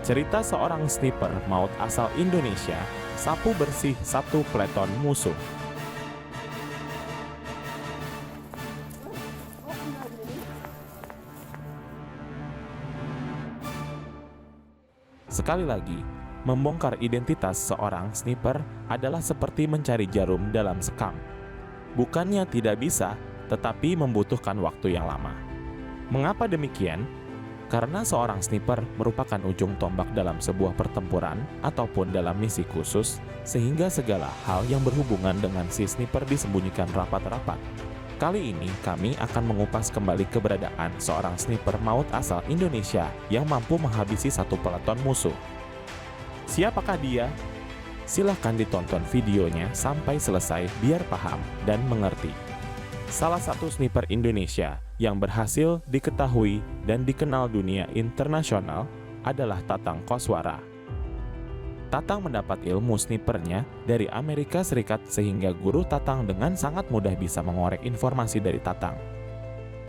Cerita seorang sniper maut asal Indonesia sapu bersih satu peleton musuh. Sekali lagi, membongkar identitas seorang sniper adalah seperti mencari jarum dalam sekam. Bukannya tidak bisa, tetapi membutuhkan waktu yang lama. Mengapa demikian? Karena seorang sniper merupakan ujung tombak dalam sebuah pertempuran ataupun dalam misi khusus, sehingga segala hal yang berhubungan dengan si sniper disembunyikan rapat-rapat. Kali ini kami akan mengupas kembali keberadaan seorang sniper maut asal Indonesia yang mampu menghabisi satu peleton musuh. Siapakah dia? Silahkan ditonton videonya sampai selesai biar paham dan mengerti. Salah satu sniper Indonesia yang berhasil diketahui dan dikenal dunia internasional adalah Tatang Koswara. Tatang mendapat ilmu snipernya dari Amerika Serikat sehingga guru Tatang dengan sangat mudah bisa mengorek informasi dari Tatang.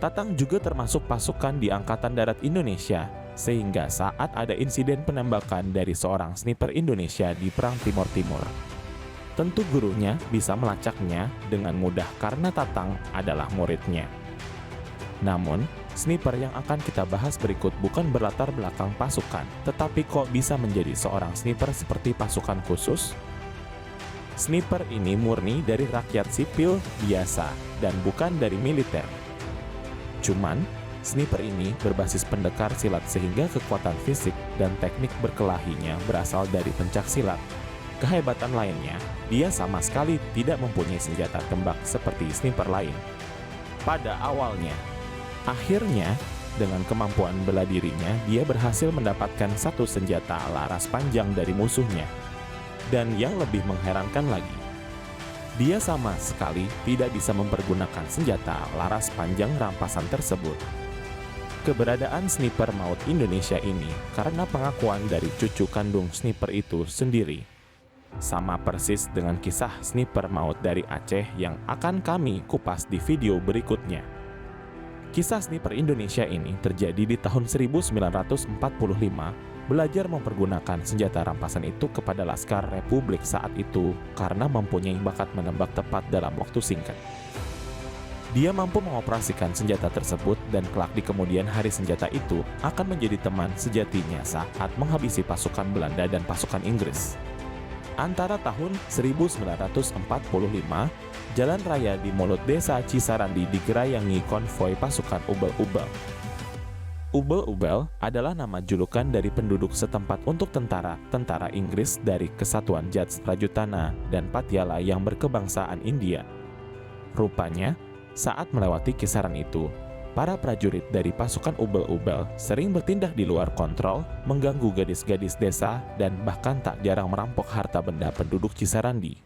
Tatang juga termasuk pasukan di Angkatan Darat Indonesia sehingga saat ada insiden penembakan dari seorang sniper Indonesia di Perang Timur Timur, tentu gurunya bisa melacaknya dengan mudah karena Tatang adalah muridnya. Namun, sniper yang akan kita bahas berikut bukan berlatar belakang pasukan, tetapi kok bisa menjadi seorang sniper seperti pasukan khusus? Sniper ini murni dari rakyat sipil biasa dan bukan dari militer. Cuman, sniper ini berbasis pendekar silat sehingga kekuatan fisik dan teknik berkelahinya berasal dari pencak silat. Kehebatan lainnya, dia sama sekali tidak mempunyai senjata tembak seperti sniper lain. Pada awalnya, akhirnya, dengan kemampuan bela dirinya, dia berhasil mendapatkan satu senjata laras panjang dari musuhnya. Dan yang lebih mengherankan lagi, dia sama sekali tidak bisa mempergunakan senjata laras panjang rampasan tersebut. Keberadaan sniper maut Indonesia ini karena pengakuan dari cucu kandung sniper itu sendiri. Sama persis dengan kisah sniper maut dari Aceh yang akan kami kupas di video berikutnya. Kisah sniper Indonesia ini terjadi di tahun 1945, belajar mempergunakan senjata rampasan itu kepada Laskar Republik saat itu karena mempunyai bakat menembak tepat dalam waktu singkat. Dia mampu mengoperasikan senjata tersebut dan kelak di kemudian hari senjata itu akan menjadi teman sejatinya saat menghabisi pasukan Belanda dan pasukan Inggris. Antara tahun 1945, jalan raya di mulut desa Cisarandi digerayangi konvoi pasukan Ubel-Ubel. Ubel-Ubel adalah nama julukan dari penduduk setempat untuk tentara Inggris dari Kesatuan Jats Rajutana dan Patiala yang berkebangsaan India. Rupanya, saat melewati kisaran itu, para prajurit dari pasukan Ubel-Ubel sering bertindak di luar kontrol, mengganggu gadis-gadis desa, dan bahkan tak jarang merampok harta benda penduduk Cisarandi.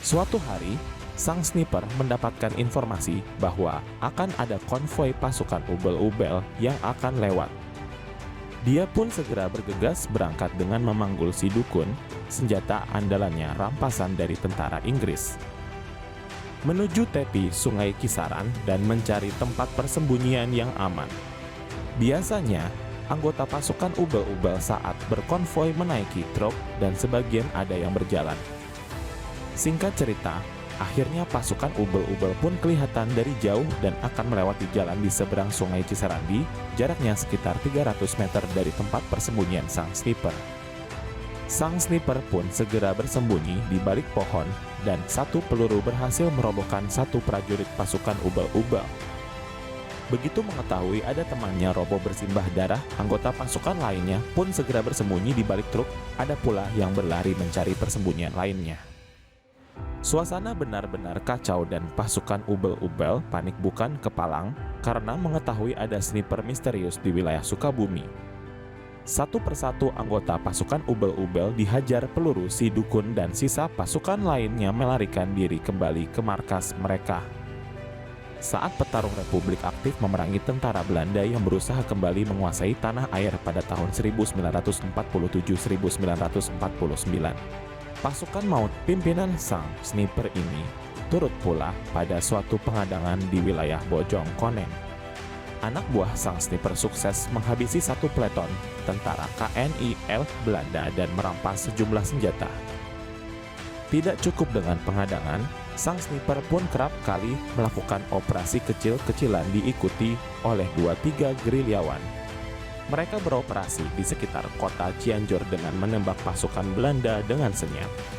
Suatu hari, sang sniper mendapatkan informasi bahwa akan ada konvoi pasukan Ubel-Ubel yang akan lewat. Dia pun segera bergegas berangkat dengan memanggul si dukun, senjata andalannya rampasan dari tentara Inggris, menuju tepi sungai Kisaran dan mencari tempat persembunyian yang aman. Biasanya, anggota pasukan Ubel-Ubel saat berkonvoi menaiki truk dan sebagian ada yang berjalan. Singkat cerita, akhirnya pasukan Ubel-Ubel pun kelihatan dari jauh dan akan melewati jalan di seberang sungai Cisarandi, jaraknya sekitar 300 meter dari tempat persembunyian sang sniper. Sang sniper pun segera bersembunyi di balik pohon dan satu peluru berhasil merobohkan satu prajurit pasukan Ubel-Ubel. Begitu mengetahui ada temannya roboh bersimbah darah, anggota pasukan lainnya pun segera bersembunyi di balik truk, ada pula yang berlari mencari persembunyian lainnya. Suasana benar-benar kacau dan pasukan Ubel-Ubel panik bukan kepalang karena mengetahui ada sniper misterius di wilayah Sukabumi. Satu persatu anggota pasukan Ubel-Ubel dihajar peluru si dukun dan sisa pasukan lainnya melarikan diri kembali ke markas mereka. Saat petarung Republik aktif memerangi tentara Belanda yang berusaha kembali menguasai tanah air pada tahun 1947-1949, pasukan maut pimpinan sang sniper ini turut pula pada suatu pengadangan di wilayah Bojong Koneng. Anak buah sang sniper sukses menghabisi satu peleton tentara KNI Elf Belanda dan merampas sejumlah senjata. Tidak cukup dengan pengadangan, sang sniper pun kerap kali melakukan operasi kecil-kecilan diikuti oleh 2-3 gerilyawan. Mereka beroperasi di sekitar kota Cianjur dengan menembak pasukan Belanda dengan senyap.